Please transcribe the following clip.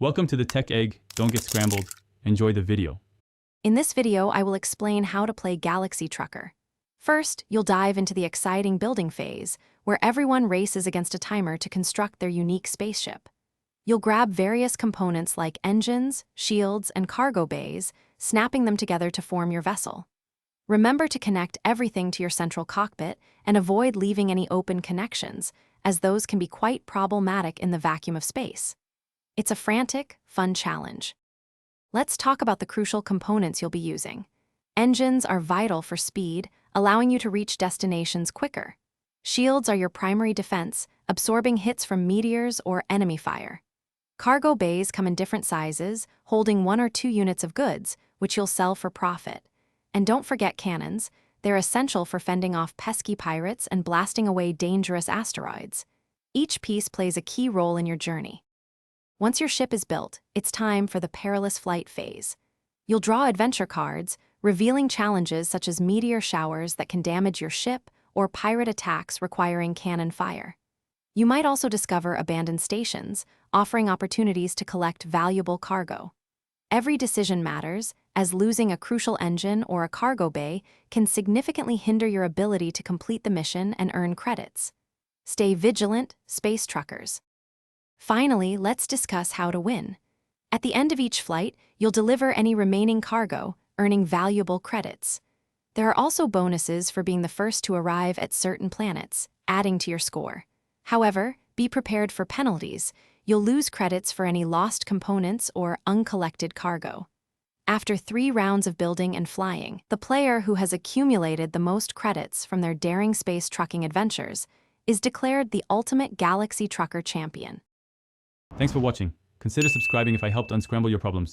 Welcome to the Tech Egg. Don't get scrambled. Enjoy the video. In this video, I will explain how to play Galaxy Trucker. First, you'll dive into the exciting building phase, where everyone races against a timer to construct their unique spaceship. You'll grab various components like engines, shields, and cargo bays, snapping them together to form your vessel. Remember to connect everything to your central cockpit and avoid leaving any open connections, as those can be quite problematic in the vacuum of space. It's a frantic, fun challenge. Let's talk about the crucial components you'll be using. Engines are vital for speed, allowing you to reach destinations quicker. Shields are your primary defense, absorbing hits from meteors or enemy fire. Cargo bays come in different sizes, holding 1 or 2 units of goods, which you'll sell for profit. And don't forget cannons. They're essential for fending off pesky pirates and blasting away dangerous asteroids. Each piece plays a key role in your journey. Once your ship is built, it's time for the perilous flight phase. You'll draw adventure cards, revealing challenges such as meteor showers that can damage your ship or pirate attacks requiring cannon fire. You might also discover abandoned stations, offering opportunities to collect valuable cargo. Every decision matters, as losing a crucial engine or a cargo bay can significantly hinder your ability to complete the mission and earn credits. Stay vigilant, space truckers. Finally, let's discuss how to win. At the end of each flight, you'll deliver any remaining cargo, earning valuable credits. There are also bonuses for being the first to arrive at certain planets, adding to your score. However, be prepared for penalties. You'll lose credits for any lost components or uncollected cargo. After 3 rounds of building and flying, the player who has accumulated the most credits from their daring space trucking adventures is declared the ultimate Galaxy Trucker champion. Thanks for watching. Consider subscribing if I helped unscramble your problems.